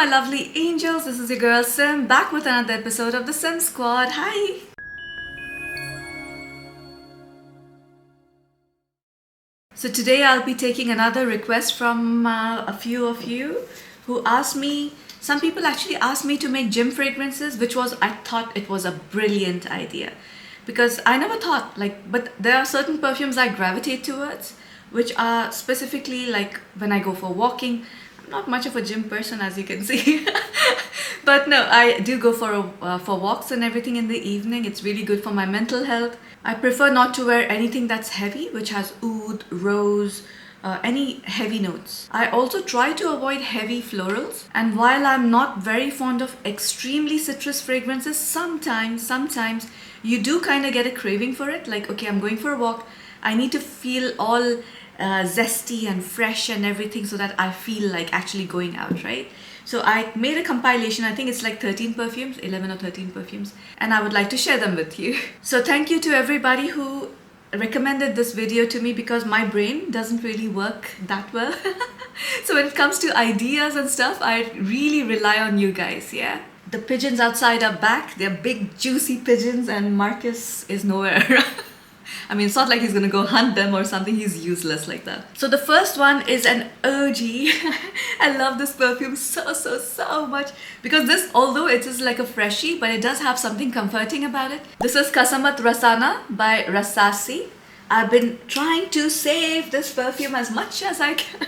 my lovely angels, this is your girl Sim back with another episode of the Sim Squad. Hi! So today I'll be taking another request from a few of you who asked me, some people actually asked me to make gym fragrances, I thought it was a brilliant idea. Because I never thought but there are certain perfumes I gravitate towards, which are specifically like when I go for walking. I'm not much of a gym person, as you can see. But no, I do go for walks and everything in the evening. It's really good for my mental health. I prefer not to wear anything that's heavy, which has oud, rose, any heavy notes. I also try to avoid heavy florals, and while I'm not very fond of extremely citrus fragrances, sometimes you do kind of get a craving for it. Like, okay, I'm going for a walk, I need to feel all zesty and fresh and everything so that I feel like actually going out, right? So I made a compilation. I think it's like 13 perfumes, 11 or 13 perfumes, and I would like to share them with you. So thank you to everybody who recommended this video to me, because my brain doesn't really work that well. So when it comes to ideas and stuff, I really rely on you guys, yeah? The pigeons outside are back. They're big juicy pigeons, and Marcus is nowhere. I mean, it's not like he's gonna go hunt them or something. He's useless like that. So the first one is an OG. I love this perfume so much, because this, although it is like a freshie, but it does have something comforting about it. This is Qasamat Rasana by Rasasi. I've been trying to save this perfume as much as I can.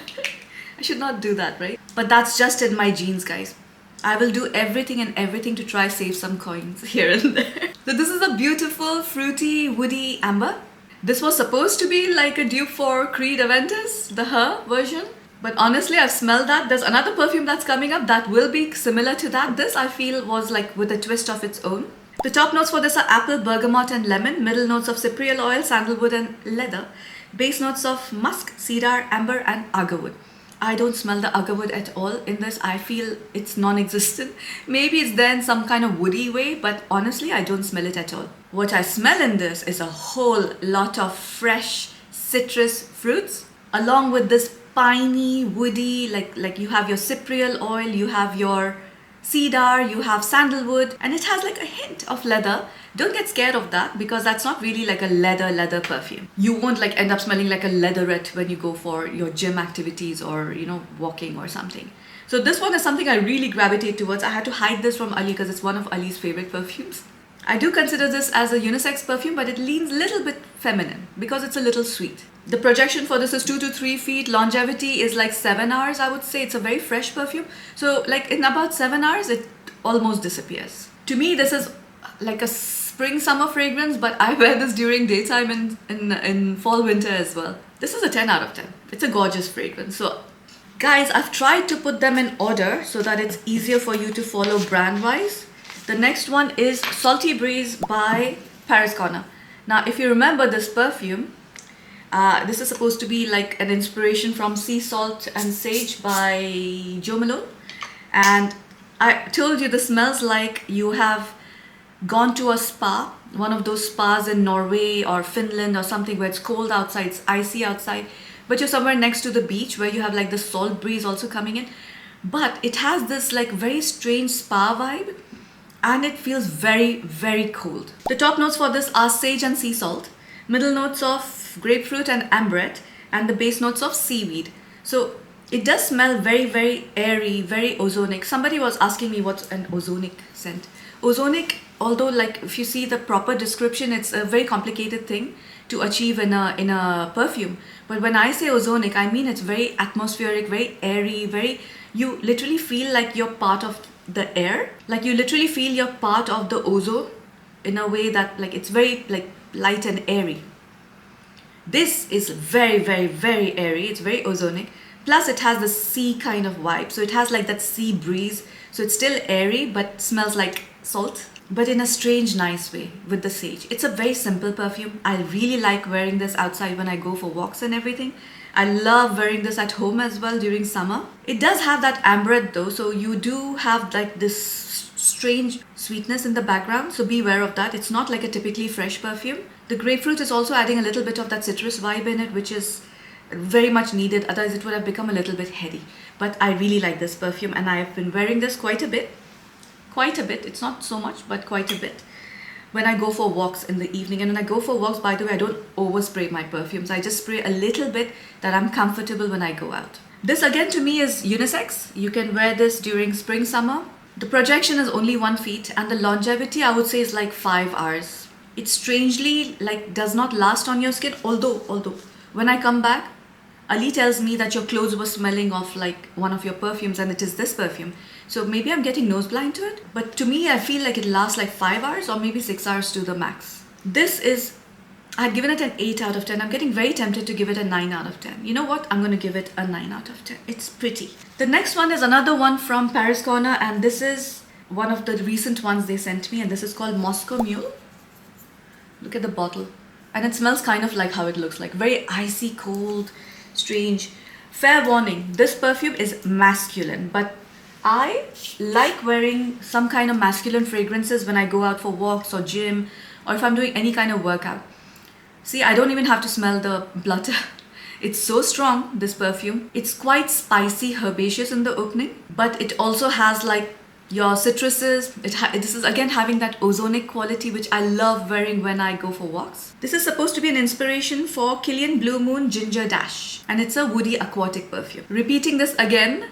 I should not do that, right? But that's just in my genes, guys. I will do everything to try save some coins here and there. So this is a beautiful, fruity, woody amber. This was supposed to be like a dupe for Creed Aventus, the Her version. But honestly, I've smelled that. There's another perfume that's coming up that will be similar to that. This, I feel, was like with a twist of its own. The top notes for this are apple, bergamot and lemon. Middle notes of cypriol oil, sandalwood and leather. Base notes of musk, cedar, amber and agarwood. I don't smell the agarwood at all in this. I feel it's non-existent. Maybe it's there in some kind of woody way, but honestly, I don't smell it at all. What I smell in this is a whole lot of fresh citrus fruits, along with this piney, woody, like you have your cypriol oil, you have your cedar, you have sandalwood, and it has like a hint of leather. Don't get scared of that, because that's not really like a leather perfume. You won't like end up smelling like a leatherette when you go for your gym activities or, you know, walking or something. So this one is something I really gravitate towards. I had to hide this from Ali because it's one of Ali's favorite perfumes. I do consider this as a unisex perfume, but it leans a little bit feminine because it's a little sweet. The projection for this is 2 to 3 feet. Longevity is like 7 hours, I would say. It's a very fresh perfume. So like in about 7 hours, it almost disappears. To me, this is like a spring summer fragrance, but I wear this during daytime in fall winter as well. This is a 10 out of 10. It's a gorgeous fragrance. So guys, I've tried to put them in order so that it's easier for you to follow brand wise. The next one is Salty Breeze by Paris Corner. Now, if you remember this perfume, this is supposed to be like an inspiration from Sea Salt and Sage by Jo Malone. And I told you this smells like you have gone to a spa, one of those spas in Norway or Finland or something where it's cold outside, it's icy outside, but you're somewhere next to the beach where you have like the salt breeze also coming in. But it has this like very strange spa vibe, and it feels very cold. The top notes for this are sage and sea salt, middle notes of grapefruit and ambrette, and the base notes of seaweed. So it does smell very airy, very ozonic. Somebody was asking me what's an ozonic scent. Ozonic, although like if you see the proper description, it's a very complicated thing to achieve in a perfume. But when I say ozonic, I mean it's very atmospheric, very airy, you literally feel like you're part of the air. Like you literally feel you're part of the ozone in a way that like it's very like light and airy. This is very airy. It's very ozonic. Plus it has the sea kind of vibe. So it has like that sea breeze. So it's still airy, but smells like salt, but in a strange, nice way with the sage. It's a very simple perfume. I really like wearing this outside when I go for walks and everything. I love wearing this at home as well during summer. It does have that ambrette though, so you do have like this strange sweetness in the background, so be aware of that. It's not like a typically fresh perfume. The grapefruit is also adding a little bit of that citrus vibe in it, which is very much needed, otherwise it would have become a little bit heady. But I really like this perfume and I have been wearing this quite a bit. Quite a bit. It's not so much, but quite a bit. When I go for walks in the evening. And when I go for walks, by the way, I don't overspray my perfumes. I just spray a little bit that I'm comfortable when I go out. This again to me is unisex. You can wear this during spring, summer. The projection is only 1 feet and the longevity I would say is like 5 hours. It strangely like does not last on your skin. Although when I come back, Ali tells me that your clothes were smelling of like one of your perfumes and it is this perfume. So maybe I'm getting nose blind to it. But to me, I feel like it lasts like 5 hours or maybe 6 hours to the max. This is, I'd given it an 8 out of 10. I'm getting very tempted to give it a 9 out of 10. You know what? I'm going to give it a 9 out of 10. It's pretty. The next one is another one from Paris Corner. And this is one of the recent ones they sent me. And this is called Moscow Mule. Look at the bottle. And it smells kind of like how it looks like. Very icy, cold, strange. Fair warning, this perfume is masculine. But I like wearing some kind of masculine fragrances when I go out for walks or gym or if I'm doing any kind of workout. See, I don't even have to smell the blutter. It's so strong, this perfume. It's quite spicy, herbaceous in the opening, but it also has like your citruses. This is again having that ozonic quality, which I love wearing when I go for walks. This is supposed to be an inspiration for Kilian Blue Moon Ginger Dash, and it's a woody aquatic perfume. Repeating this again,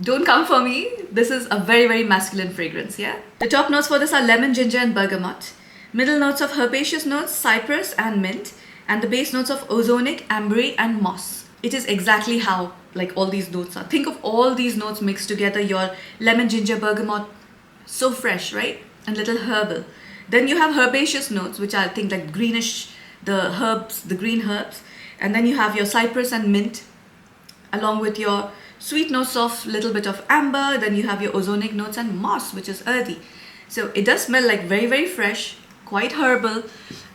don't come for me. This is a very, very masculine fragrance, yeah? The top notes for this are lemon, ginger, and bergamot. Middle notes of herbaceous notes, cypress and mint. And the base notes of ozonic, ambery, and moss. It is exactly how like all these notes are. Think of all these notes mixed together. Your lemon, ginger, bergamot, so fresh, right? And little herbal. Then you have herbaceous notes, which I think like greenish, the herbs, the green herbs. And then you have your cypress and mint, along with your sweet notes of little bit of amber. Then you have your ozonic notes and moss, which is earthy. So it does smell like very, very fresh, quite herbal.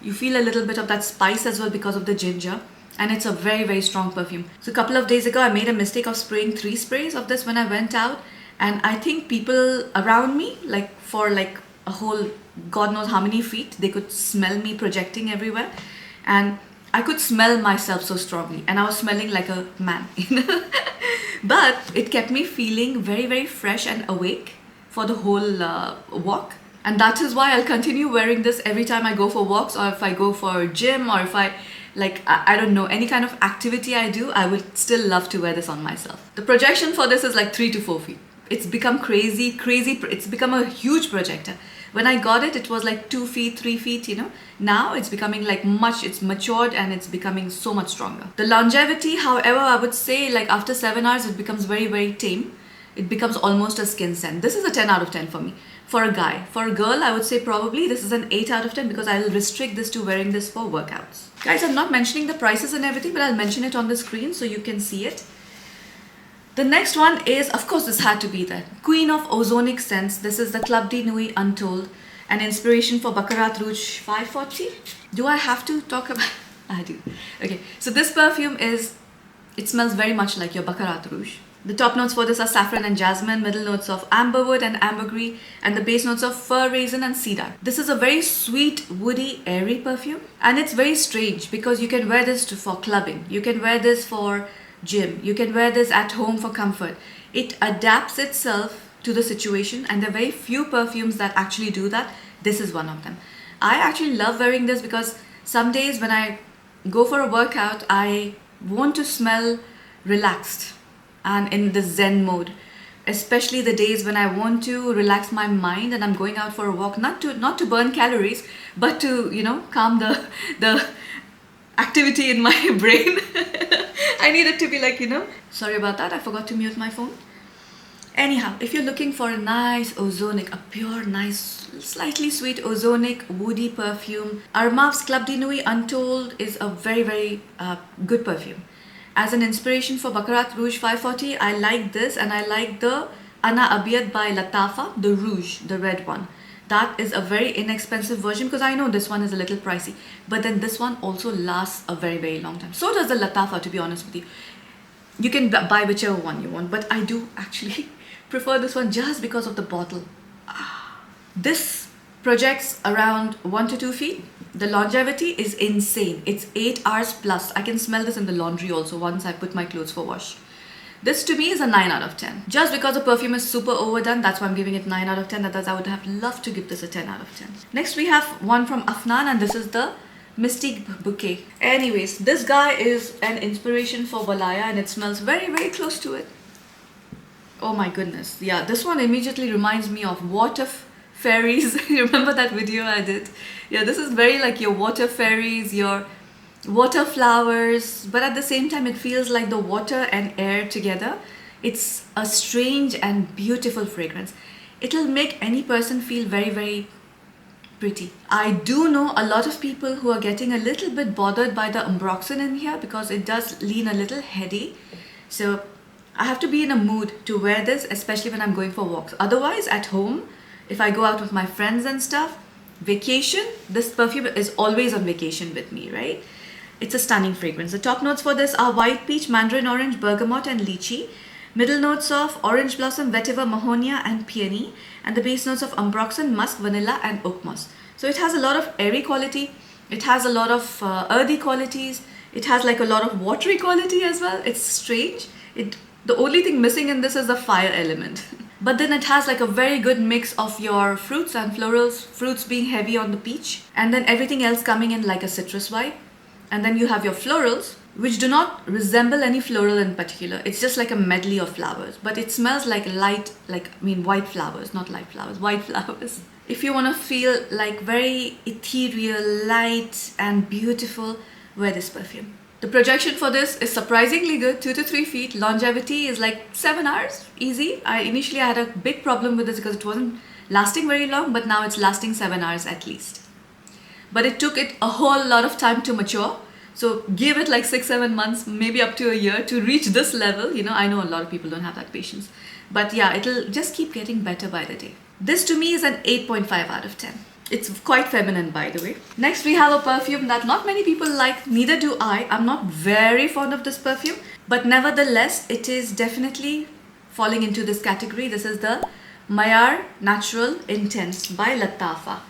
You feel a little bit of that spice as well because of the ginger. And it's a very, very strong perfume. So a couple of days ago, I made a mistake of spraying 3 sprays of this when I went out. And I think people around me, like for like a whole God knows how many feet, they could smell me projecting everywhere. And I could smell myself so strongly. And I was smelling like a man. But it kept me feeling very, very fresh and awake for the whole walk. And that is why I'll continue wearing this every time I go for walks, or if I go for a gym, or if I don't know, any kind of activity I do, I would still love to wear this on myself. The projection for this is like 3 to 4 feet. It's become crazy. It's become a huge projector. When I got it, it was like 2 feet, 3 feet, you know. Now it's becoming like it's matured and it's becoming so much stronger. The longevity, however, I would say like after 7 hours, it becomes very, very tame. It becomes almost a skin scent. This is a 10 out of 10 for me. For a guy. For a girl, I would say probably this is an 8 out of 10 because I'll restrict this to wearing this for workouts. Guys, I'm not mentioning the prices and everything, but I'll mention it on the screen so you can see it. The next one is, of course, this had to be the Queen of Ozonic Scents. This is the Club de Nuit Untold, an inspiration for Baccarat Rouge 540. Do I have to talk about? I do. Okay, so this perfume it smells very much like your Baccarat Rouge. The top notes for this are saffron and jasmine, middle notes of amberwood and ambergris, and the base notes of fir, raisin, and cedar. This is a very sweet, woody, airy perfume. And it's very strange because you can wear this for clubbing. You can wear this for gym. You can wear this at home for comfort. It adapts itself to the situation, and there are very few perfumes that actually do that. This is one of them. I actually love wearing this because some days when I go for a workout, I want to smell relaxed and in the zen mode, especially the days when I want to relax my mind and I'm going out for a walk, not to burn calories, but to, you know, calm the activity in my brain. I need it to be like, you know, sorry about that, I forgot to mute my phone. Anyhow, if you're looking for a nice ozonic, a pure, nice, slightly sweet ozonic woody perfume, Armav's Club de Nuit Untold is a very, very good perfume. As an inspiration for Baccarat Rouge 540, I like this, and I like the Ana Abiyat by Latafa, the Rouge, the red one. That is a very inexpensive version because I know this one is a little pricey. But then this one also lasts a very, very long time. So does the Latafa, to be honest with you. You can buy whichever one you want, but I do actually prefer this one just because of the bottle. This projects around 1 to 2 feet. The longevity is insane. It's 8 hours plus. I can smell this in the laundry also once I put my clothes for wash. This to me is a 9 out of 10. Just because the perfume is super overdone, that's why I'm giving it 9 out of 10. Otherwise, I would have loved to give this a 10 out of 10. Next, we have one from Afnan, and this is the Mystique Bouquet. Anyways, this guy is an inspiration for Balaya, and it smells very, very close to it. Oh my goodness. Yeah, this one immediately reminds me of water fairies. You remember that video I did? Yeah, this is very like your water fairies, your water flowers, but at the same time it feels like the water and air together. It's a strange and beautiful fragrance. It'll make any person feel very, very pretty. I do know a lot of people who are getting a little bit bothered by the ambroxan in here because it does lean a little heady. So I have to be in a mood to wear this, especially when I'm going for walks. Otherwise, at home, if I go out with my friends and stuff, vacation, this perfume is always on vacation with me, right? It's a stunning fragrance. The top notes for this are white peach, mandarin orange, bergamot and lychee. Middle notes of orange blossom, vetiver, mahonia and peony. And the base notes of ambroxan, musk, vanilla and oak moss. So it has a lot of airy quality. It has a lot of earthy qualities. It has like a lot of watery quality as well. It's strange. The only thing missing in this is the fire element. But then it has like a very good mix of your fruits and florals, fruits being heavy on the peach, and then everything else coming in like a citrus vibe. And then you have your florals, which do not resemble any floral in particular. It's just like a medley of flowers, but it smells like white flowers, not light flowers, white flowers. If you want to feel like very ethereal, light and beautiful, wear this perfume. The projection for this is surprisingly good, 2 to 3 feet. Longevity is like 7 hours, easy. Initially I had a big problem with this because it wasn't lasting very long, but now it's lasting 7 hours at least. But it took it a whole lot of time to mature. So give it like 6-7 months, maybe up to a year to reach this level. You know, I know a lot of people don't have that patience. But yeah, it'll just keep getting better by the day. This to me is an 8.5 out of 10. It's quite feminine, by the way. Next, we have a perfume that not many people like, neither do I. I'm not very fond of this perfume, but nevertheless, it is definitely falling into this category. This is the Mayar Natural Intense by Latafa.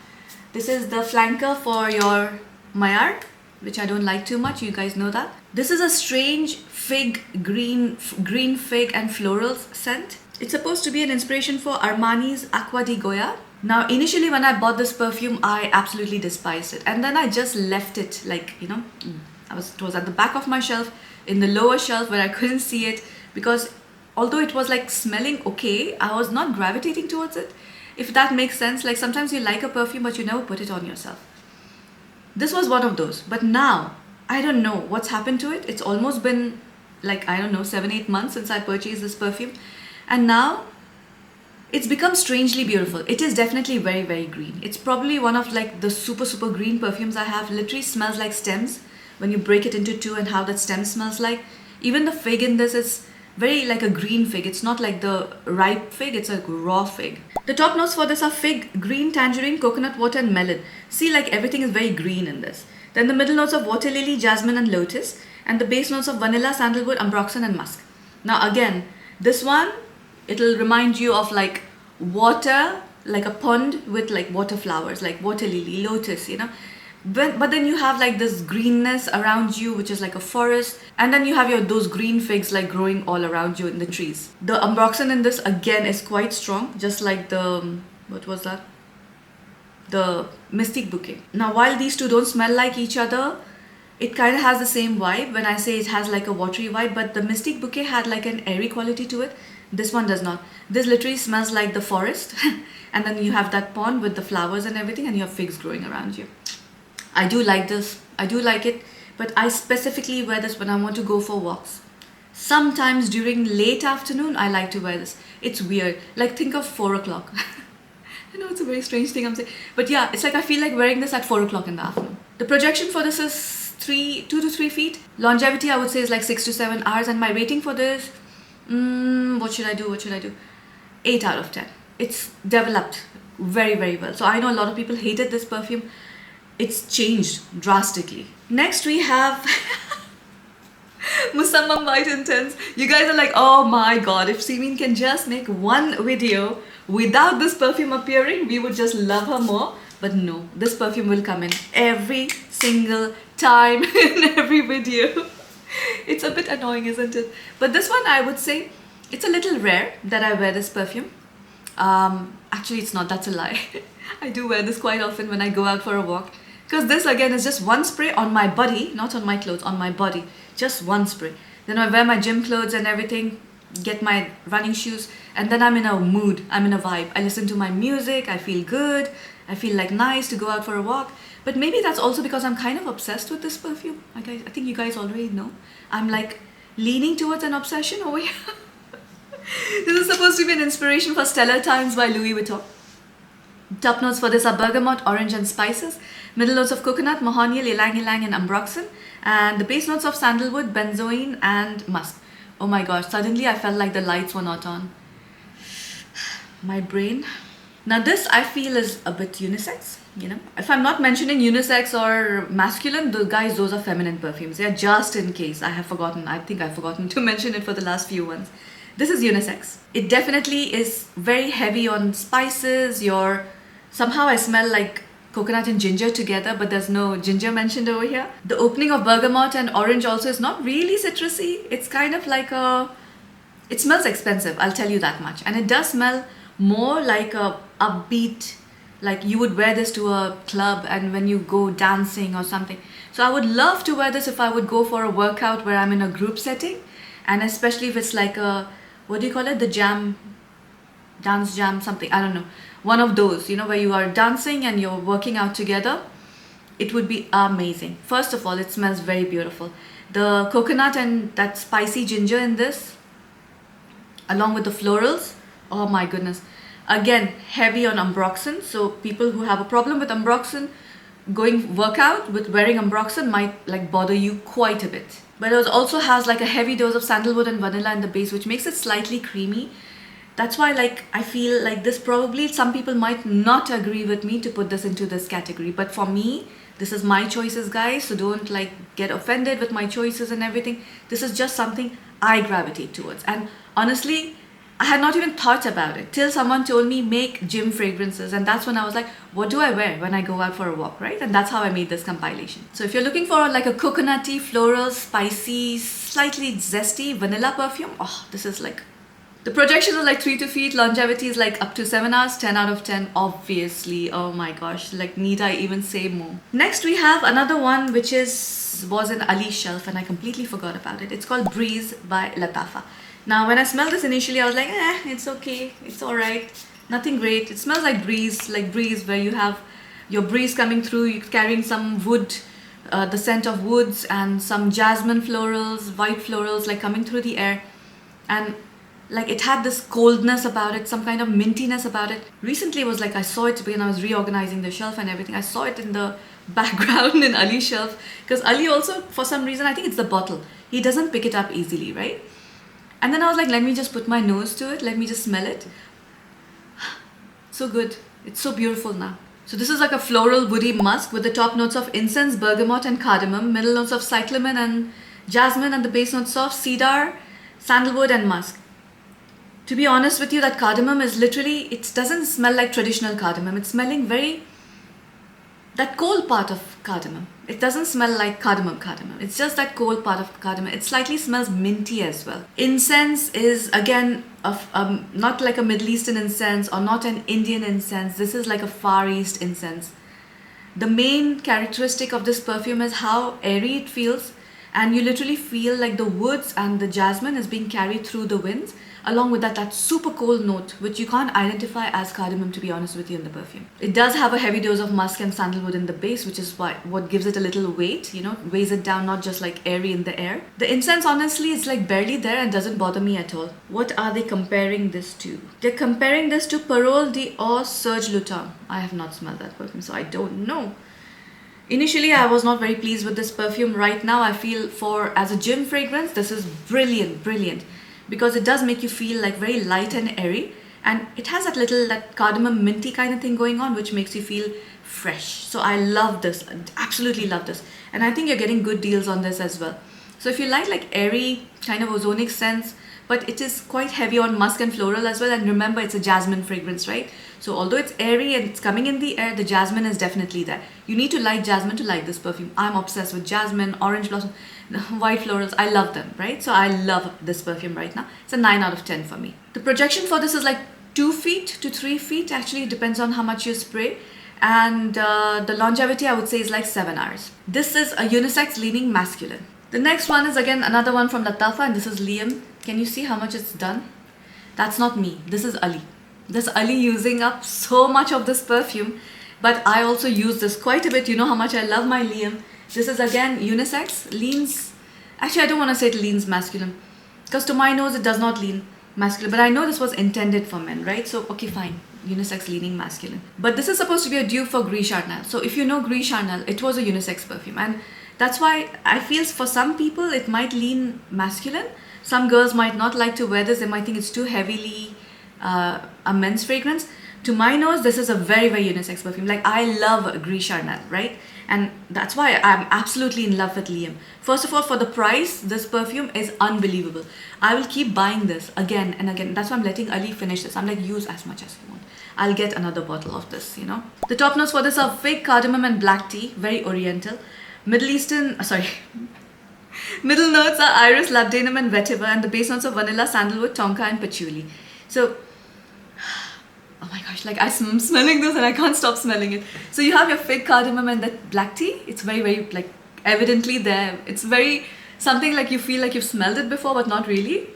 This is the flanker for your Mayar, which I don't like too much. You guys know that. This is a strange fig, green fig and florals scent. It's supposed to be an inspiration for Armani's Acqua di Goya. Now, initially when I bought this perfume, I absolutely despised it. And then I just left it like, you know, it was at the back of my shelf, in the lower shelf where I couldn't see it. Because although it was like smelling okay, I was not gravitating towards it. If that makes sense, like sometimes you like a perfume but you never put it on yourself. This was one of those. But now, I don't know what's happened to it. It's almost been like, I don't know, 7-8 months since I purchased this perfume. And now, it's become strangely beautiful. It is definitely very, very green. It's probably one of like the super, super green perfumes I have. Literally smells like stems when you break it into two and how that stem smells like. Even the fig in this is very like a green fig. It's not like the ripe fig, it's a raw fig. The top notes for this are fig, green, tangerine, coconut water and melon. See, like everything is very green in this. Then the middle notes of water lily, jasmine and lotus. And the base notes of vanilla, sandalwood, ambroxan and musk. Now again, this one, it'll remind you of like water, like a pond with like water flowers, like water lily, lotus, you know. But then you have like this greenness around you, which is like a forest. And then you have those green figs like growing all around you in the trees. The ambroxan in this again is quite strong, just like the, what was that? The Mystique Bouquet. Now while these two don't smell like each other, it kind of has the same vibe. When I say it has like a watery vibe, but the Mystique Bouquet had like an airy quality to it. This one does not. This literally smells like the forest. And then you have that pond with the flowers and everything, and you have figs growing around you. I do like this. I do like it. But I specifically wear this when I want to go for walks. Sometimes during late afternoon, I like to wear this. It's weird. Like think of 4 o'clock. I know it's a very strange thing I'm saying. But yeah, it's like I feel like wearing this at 4 o'clock in the afternoon. The projection for this is 2 to 3 feet. Longevity I would say is like 6 to 7 hours. And my rating for this, what should I do? 8 out of 10. It's developed very, very well. So I know a lot of people hated this perfume. It's changed drastically. Next we have Musamam White Intense. You guys are like, oh my god, if Simin can just make one video without this perfume appearing, we would just love her more. But no, this perfume will come in every single time in every video. It's a bit annoying, isn't it? But this one, I would say, it's a little rare that I wear this perfume. Actually, it's not. That's a lie. I do wear this quite often when I go out for a walk. Because this, again, is just one spray on my body, not on my clothes, on my body. Just one spray. Then I wear my gym clothes and everything, get my running shoes, and then I'm in a mood. I'm in a vibe. I listen to my music. I feel good. I feel like nice to go out for a walk. But maybe that's also because I'm kind of obsessed with this perfume. Like I think you guys already know. I'm like leaning towards an obsession over here. This is supposed to be an inspiration for Stellar Times by Louis Vuitton. Top notes for this are bergamot, orange and spices. Middle notes of coconut, mahogany, ylang ylang and ambroxan. And the base notes of sandalwood, benzoin and musk. Oh my gosh, suddenly I felt like the lights were not on. My brain. Now this I feel is a bit unisex, you know. If I'm not mentioning unisex or masculine, those are feminine perfumes. They are just in case. I think I've forgotten to mention it for the last few ones. This is unisex. It definitely is very heavy on spices. Somehow I smell like coconut and ginger together, but there's no ginger mentioned over here. The opening of bergamot and orange also is not really citrusy. It's kind of like it smells expensive, I'll tell you that much. And it does smell more like a upbeat, like you would wear this to a club and when you go dancing or something. So I would love to wear this if I would go for a workout where I'm in a group setting, and especially if it's like a, what do you call it, the jam, dance jam, something, I don't know, one of those, you know, where you are dancing and you're working out together. It would be amazing. First of all, it smells very beautiful. The coconut and that spicy ginger in this, along with the florals, oh my goodness. Again, heavy on ambroxan. So people who have a problem with ambroxan, going workout with wearing ambroxan might like bother you quite a bit. But it also has like a heavy dose of sandalwood and vanilla in the base, which makes it slightly creamy. That's why like I feel like this probably some people might not agree with me to put this into this category. But for me, this is my choices, guys. So don't like get offended with my choices and everything. This is just something I gravitate towards. And honestly, I had not even thought about it till someone told me make gym fragrances, and that's when I was like, what do I wear when I go out for a walk, right? And that's how I made this compilation. So if you're looking for like a coconutty, floral, spicy, slightly zesty vanilla perfume, oh, this is like, the projection is like 3 to feet, longevity is like up to 7 hours, 10 out of 10, obviously. Oh my gosh, like need I even say more? Next we have another one which was in Ali's shelf and I completely forgot about it. It's called Breeze by Latafa. Now when I smelled this initially, I was like, it's okay, it's alright, nothing great. It smells like breeze where you have your breeze coming through, you're carrying some wood, the scent of woods and some jasmine florals, white florals like coming through the air. And like it had this coldness about it, some kind of mintiness about it. Recently it was like I saw it when I was reorganizing the shelf and everything. I saw it in the background in Ali's shelf because Ali also, for some reason, I think it's the bottle. He doesn't pick it up easily, right? And then I was like, let me just put my nose to it. Let me just smell it. So good. It's so beautiful now. So this is like a floral woody musk with the top notes of incense, bergamot and cardamom, middle notes of cyclamen and jasmine, and the base notes of cedar, sandalwood and musk. To be honest with you, that cardamom is literally, it doesn't smell like traditional cardamom. It's smelling that cold part of cardamom. It doesn't smell like cardamom. It's just that cold part of cardamom. It slightly smells minty as well. Incense is again not like a Middle Eastern incense or not an Indian incense. This is like a Far East incense. The main characteristic of this perfume is how airy it feels, and you literally feel like the woods and the jasmine is being carried through the winds, along with that super cold note, which you can't identify as cardamom, to be honest with you, in the perfume. It does have a heavy dose of musk and sandalwood in the base, which is what gives it a little weight, you know, weighs it down, not just like airy in the air. The incense, honestly, it's like barely there and doesn't bother me at all. What are they comparing this to? They're comparing this to Parole d'Or Serge Lutens. I have not smelled that perfume, so I don't know. Initially, I was not very pleased with this perfume. Right now, I feel as a gym fragrance, this is brilliant. Because it does make you feel like very light and airy, and it has that cardamom minty kind of thing going on, which makes you feel fresh. So I love this, absolutely love this, and I think you're getting good deals on this as well. So if you like airy kind of ozonic scents but it is quite heavy on musk and floral as well. And remember, it's a jasmine fragrance, right? So although it's airy and it's coming in the air, the jasmine is definitely there. You need to like jasmine to like this perfume. I'm obsessed with jasmine, orange blossom, white florals. I love them, right? So I love this perfume right now. It's a 9 out of 10 for me. The projection for this is like 2 feet to 3 feet. Actually, it depends on how much you spray. And the longevity, I would say, is like 7 hours. This is a unisex leaning masculine. The next one is again another one from Latafa, and this is Liam. Can you see how much it's done? That's not me. This is Ali. This Ali using up so much of this perfume, but I also use this quite a bit. You know how much I love my Liam. This is again unisex, leans. Actually, I don't want to say it leans masculine, because to my nose it does not lean masculine, but I know this was intended for men, right? So okay, fine, unisex leaning masculine. But this is supposed to be a dupe for Gris Charnel. So if you know Gris Charnel, it was a unisex perfume, and that's why I feel for some people it might lean masculine. Some girls might not like to wear this. They might think it's too heavily a men's fragrance. To my nose, this is a very, very unisex perfume. Like, I love Gris Charnel, right? And that's why I'm absolutely in love with Liam. First of all, for the price, this perfume is unbelievable. I will keep buying this again and again. That's why I'm letting Ali finish this. I'm like, use as much as you want. I'll get another bottle of this, you know. The top notes for this are fig, cardamom and black tea. Very oriental. Middle notes are iris, labdanum and vetiver, and the base notes are vanilla, sandalwood, tonka and patchouli. So, oh my gosh, like I'm smelling this and I can't stop smelling it. So you have your fig, cardamom and that black tea. It's very, very like evidently there. It's very something like you feel like you've smelled it before, but not really.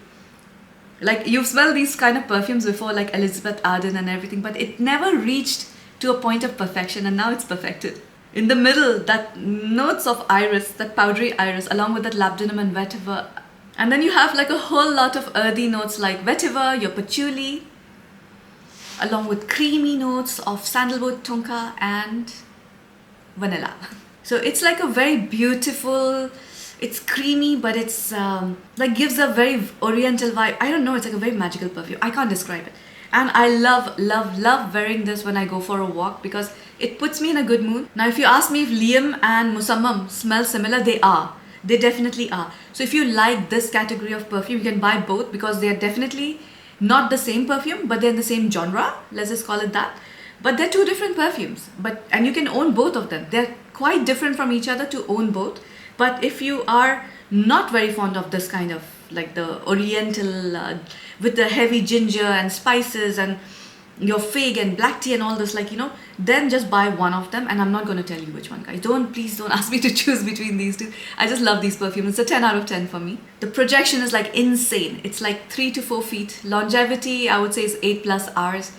Like you've smelled these kind of perfumes before, like Elizabeth Arden and everything, but it never reached to a point of perfection, and now it's perfected. In the middle, that notes of iris, that powdery iris, along with that labdanum and vetiver. And then you have like a whole lot of earthy notes like vetiver, your patchouli, along with creamy notes of sandalwood, tonka and vanilla. So it's like a very beautiful, it's creamy, but it's like gives a very oriental vibe. I don't know, it's like a very magical perfume. I can't describe it. And I love, love, love wearing this when I go for a walk because it puts me in a good mood. Now, if you ask me if Liam and Musamam smell similar, they are. They definitely are. So if you like this category of perfume, you can buy both because they are definitely not the same perfume, but they're in the same genre. Let's just call it that. But they're two different perfumes. And you can own both of them. They're quite different from each other to own both. But if you are not very fond of this kind of like the oriental with the heavy ginger and spices and your fig and black tea and all this, like, you know, then just buy one of them. And I'm not going to tell you which one, guys. Please don't ask me to choose between these two. I just love these perfumes. It's a 10 out of 10 for me. The projection is like insane. It's like 3 to 4 feet. Longevity, I would say, is 8+ hours.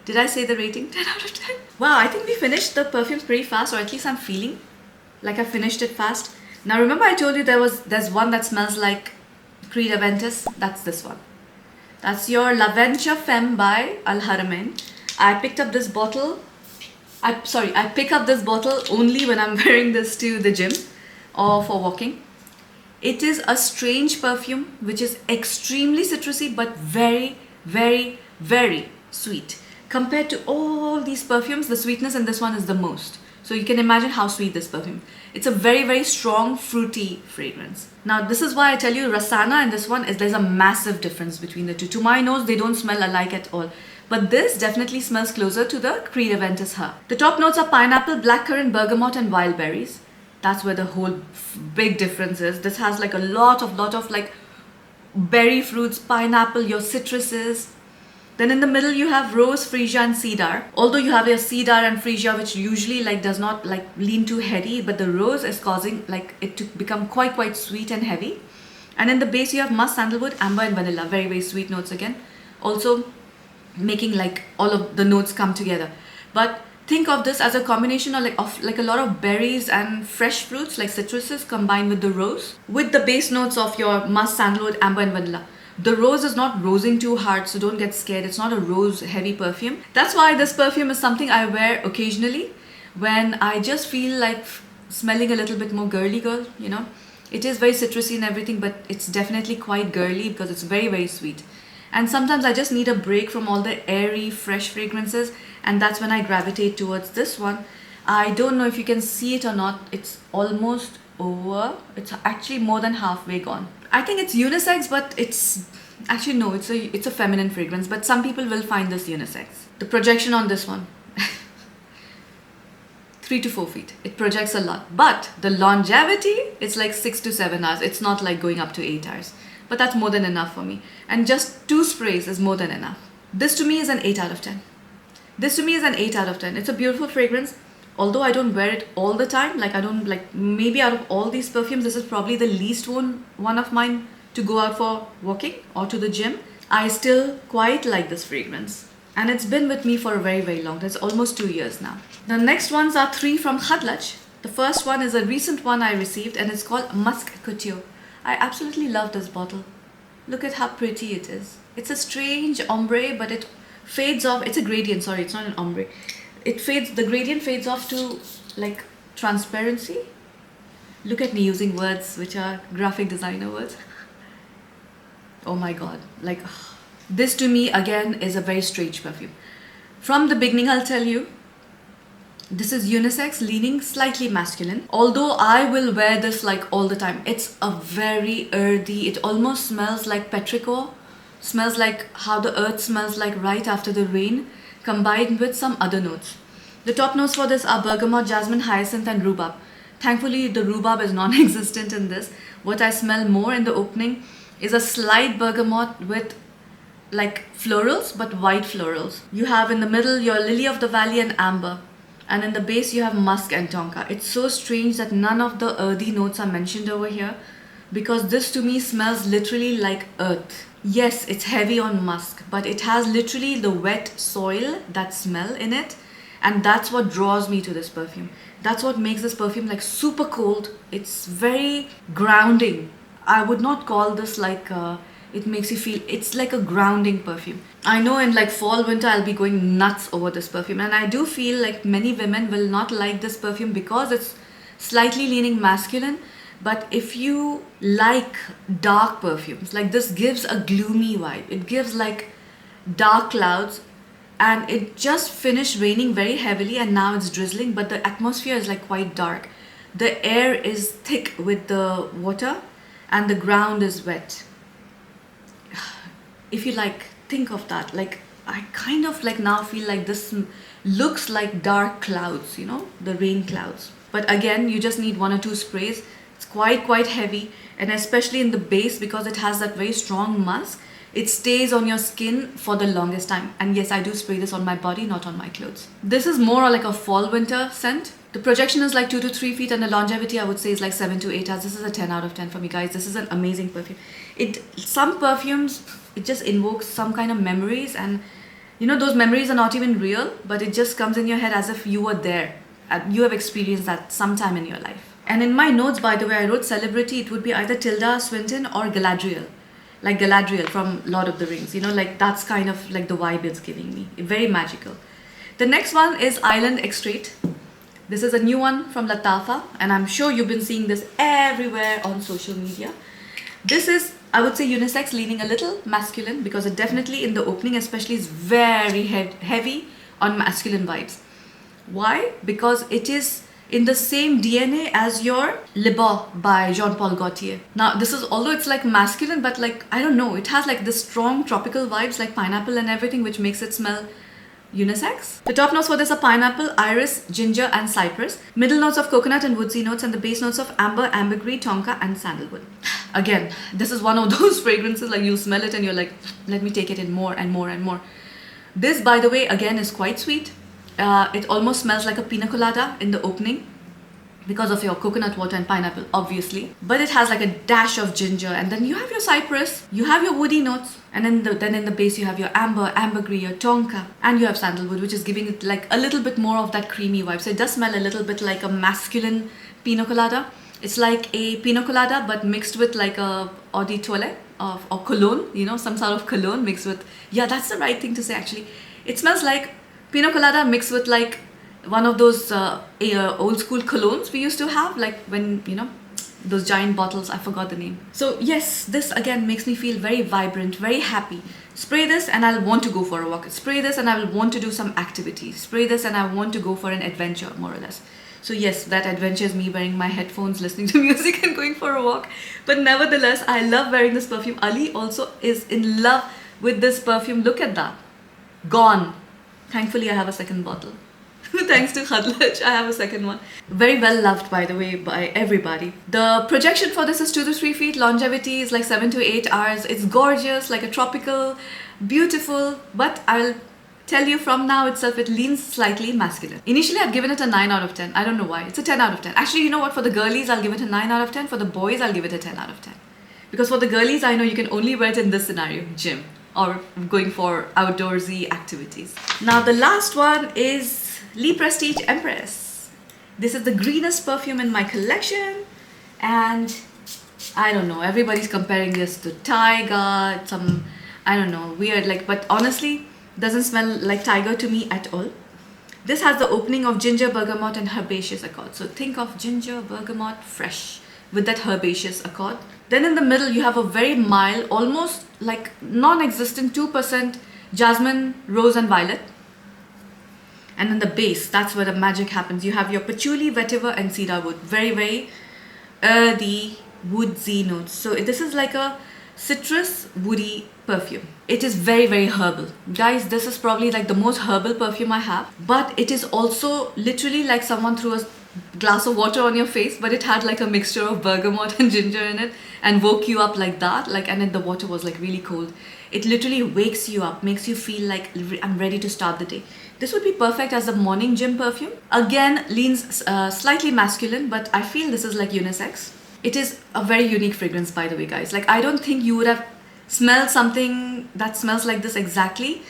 Did I say the rating? 10 out of 10. Wow, I think we finished the perfumes pretty fast, or at least I'm feeling like I finished it fast. Now remember I told you there's one that smells like Creed Aventus. That's this one. That's your La Venture Femme by Al Haramain. I picked up this bottle. I pick up this bottle only when I'm wearing this to the gym or for walking. It is a strange perfume which is extremely citrusy but very, very, very sweet. Compared to all these perfumes, the sweetness in this one is the most. So you can imagine how sweet this perfume. It's a very, very strong, fruity fragrance. Now, this is why I tell you Rasana and this one there's a massive difference between the two. To my nose, they don't smell alike at all. But this definitely smells closer to the Creed Aventus Her. The top notes are pineapple, blackcurrant, bergamot and wild berries. That's where the whole big difference is. This has like a lot of like berry fruits, pineapple, your citruses. Then in the middle you have rose, freesia and cedar. Although you have your cedar and freesia which usually like does not like lean too heady, but the rose is causing like it to become quite sweet and heavy. And in the base you have musk, sandalwood, amber and vanilla. Very, very sweet notes again. Also making like all of the notes come together. But think of this as a combination of like a lot of berries and fresh fruits like citruses combined with the rose, with the base notes of your musk, sandalwood, amber and vanilla. The rose is not rosing too hard, so don't get scared. It's not a rose heavy perfume. That's why this perfume is something I wear occasionally when I just feel like smelling a little bit more girly girl, you know. It is very citrusy and everything, but it's definitely quite girly because it's very, very sweet. And sometimes I just need a break from all the airy, fresh fragrances, and that's when I gravitate towards this one. I don't know if you can see it or not. It's almost over. It's actually more than halfway gone. I think it's unisex, but it's Actually, no, it's a feminine fragrance, but some people will find this unisex. The projection on this one, 3 to 4 feet. It projects a lot, but the longevity, it's like 6 to 7 hours. It's not like going up to 8 hours, but that's more than enough for me. And just 2 sprays is more than enough. This to me is an 8 out of 10. This to me is an 8 out of 10. It's a beautiful fragrance. Although I don't wear it all the time, like I don't like, maybe out of all these perfumes, this is probably the least one of mine to go out for walking or to the gym. I still quite like this fragrance. And it's been with me for a very, very long time. It's almost 2 years now. The next ones are 3 from Khadlaj. The first one is a recent one I received and it's called Musk Couture. I absolutely love this bottle. Look at how pretty it is. It's a strange ombre, but it fades off. It's a gradient, sorry, it's not an ombre. The gradient fades off to like transparency. Look at me using words which are graphic designer words. Oh my god, like this to me again is a very strange perfume. From the beginning, I'll tell you, this is unisex, leaning slightly masculine. Although I will wear this like all the time. It's a very earthy, it almost smells like petrichor. Smells like how the earth smells like right after the rain, combined with some other notes. The top notes for this are bergamot, jasmine, hyacinth and rhubarb. Thankfully, the rhubarb is non-existent in this. What I smell more in the opening is a slight bergamot with like florals, but white florals. You have in the middle your lily of the valley and amber. And in the base you have musk and tonka. It's so strange that none of the earthy notes are mentioned over here, because this to me smells literally like earth. Yes, it's heavy on musk, but it has literally the wet soil, that smell in it. And that's what draws me to this perfume. That's what makes this perfume like super cold. It's very grounding. I would not call this like it makes you feel, it's like a grounding perfume. I know in like fall, winter, I'll be going nuts over this perfume. And I do feel like many women will not like this perfume because it's slightly leaning masculine. But if you like dark perfumes, like this gives a gloomy vibe. It gives like dark clouds. And it just finished raining very heavily and now it's drizzling, but the atmosphere is like quite dark. The air is thick with the water and the ground is wet. If you like, think of that. Like, I kind of like now feel like this looks like dark clouds, you know, the rain clouds. But again, you just need 1 or 2 sprays. It's quite heavy, and especially in the base because it has that very strong musk. It stays on your skin for the longest time. And yes, I do spray this on my body, not on my clothes. This is more like a fall-winter scent. The projection is like 2 to 3 feet and the longevity I would say is like 7 to 8 hours. This is a 10 out of 10 for me, guys. This is an amazing perfume. Some perfumes, it just invokes some kind of memories, and you know, those memories are not even real, but it just comes in your head as if you were there. You have experienced that sometime in your life. And in my notes, by the way, I wrote celebrity. It would be either Tilda Swinton or Galadriel. Like Galadriel from Lord of the Rings, you know, like that's kind of like the vibe it's giving me. Very magical. The next one is Island Extrait. This is a new one from Latafa, and I'm sure you've been seeing this everywhere on social media. This is, I would say, unisex, leaning a little masculine, because it definitely in the opening especially is very heavy on masculine vibes. Why? Because it is in the same DNA as your Le Beau by Jean-Paul Gaultier. Now this is, although it's like masculine, but like, I don't know, it has like this strong tropical vibes like pineapple and everything, which makes it smell unisex. The top notes for this are pineapple, iris, ginger and cypress. Middle notes of coconut and woodsy notes, and the base notes of amber, ambergris, tonka and sandalwood. Again, this is one of those fragrances like you smell it and you're like, let me take it in more and more and more. This, by the way, again is quite sweet. It almost smells like a pina colada in the opening because of your coconut water and pineapple, obviously. But it has like a dash of ginger, and then you have your cypress, you have your woody notes, and then in the base you have your amber, ambergris, your tonka, and you have sandalwood, which is giving it like a little bit more of that creamy vibe. So it does smell a little bit like a masculine pina colada. It's like a pina colada but mixed with like a eau de toilette or cologne, you know, some sort of cologne mixed with, yeah, that's the right thing to say actually. It smells like pina colada mixed with like one of those old school colognes we used to have, like when, you know, those giant bottles, I forgot the name. So yes, this again makes me feel very vibrant, very happy. Spray this and I'll want to go for a walk. Spray this and I will want to do some activities. Spray this and I want to go for an adventure, more or less. So yes, that adventures me wearing my headphones, listening to music and going for a walk. But nevertheless, I love wearing this perfume. Ali also is in love with this perfume. Look at that. Gone. Thankfully, I have a second bottle. Thanks to Khadlaj, I have a second one. Very well loved, by the way, by everybody. The projection for this is 2 to 3 feet. Longevity is like 7 to 8 hours. It's gorgeous, like a tropical, beautiful. But I'll tell you from now itself, it leans slightly masculine. Initially, I'd given it a 9 out of 10. I don't know why. It's a 10 out of 10. Actually, you know what? For the girlies, I'll give it a 9 out of 10. For the boys, I'll give it a 10 out of 10. Because for the girlies, I know you can only wear it in this scenario, gym, or going for outdoorsy activities. Now, the last one is Prestige Empress. This is the greenest perfume in my collection, and I don't know, everybody's comparing this to Tiger, some, I don't know, weird, like, but honestly, doesn't smell like Tiger to me at all. This has the opening of ginger, bergamot and herbaceous accord. So think of ginger, bergamot, fresh with that herbaceous accord. Then in the middle, you have a very mild, almost like non-existent 2% jasmine, rose and violet. And in the base, that's where the magic happens. You have your patchouli, vetiver and cedar wood. Very, very earthy, woodsy notes. So this is like a citrus, woody perfume. It is very, very herbal. Guys, this is probably like the most herbal perfume I have. But it is also literally like someone threw a glass of water on your face, but it had like a mixture of bergamot and ginger in it and woke you up like that. Like, and then the water was like really cold. It literally wakes you up, makes you feel like I'm ready to start the day. This would be perfect as a morning gym perfume. Again, leans slightly masculine, but I feel this is like unisex. It is a very unique fragrance, by the way, guys. Like, I don't think you would have smelled something that smells like this exactly.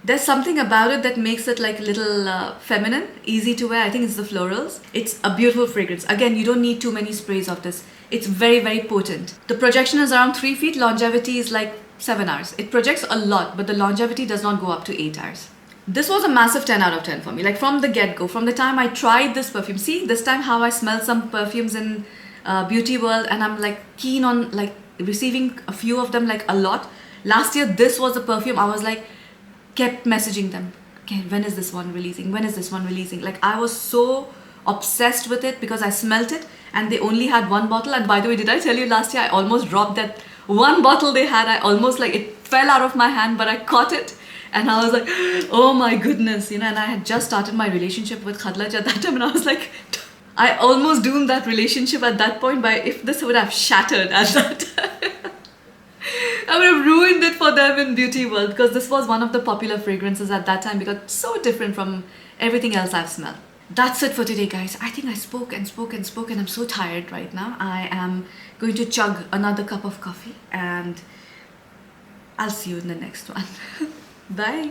There's something about it that makes it like a little feminine, easy to wear. I think it's the florals. It's a beautiful fragrance. Again, you don't need too many sprays of this. It's very, very potent. The projection is around 3 feet. Longevity is like 7 hours. It projects a lot, but the longevity does not go up to 8 hours. This was a massive 10 out of 10 for me. Like from the get-go, from the time I tried this perfume. See, this time how I smelled some perfumes in beauty world, and I'm like keen on like receiving a few of them, like a lot. Last year, this was a perfume I was like, kept messaging them. Okay, when is this one releasing? When is this one releasing? Like, I was so obsessed with it because I smelt it and they only had one bottle. And by the way, did I tell you last year I almost dropped that one bottle they had? I almost, like, it fell out of my hand, but I caught it. And I was like, oh my goodness, you know, and I had just started my relationship with Khadlaj at that time, and I was like, I almost doomed that relationship at that point by if this would have shattered at that time. I would have ruined it for them in beauty world, because this was one of the popular fragrances at that time because it's so different from everything else I've smelled. That's it for today, guys. I think I spoke and spoke and spoke and I'm so tired right now. I am going to chug another cup of coffee and I'll see you in the next one. Bye.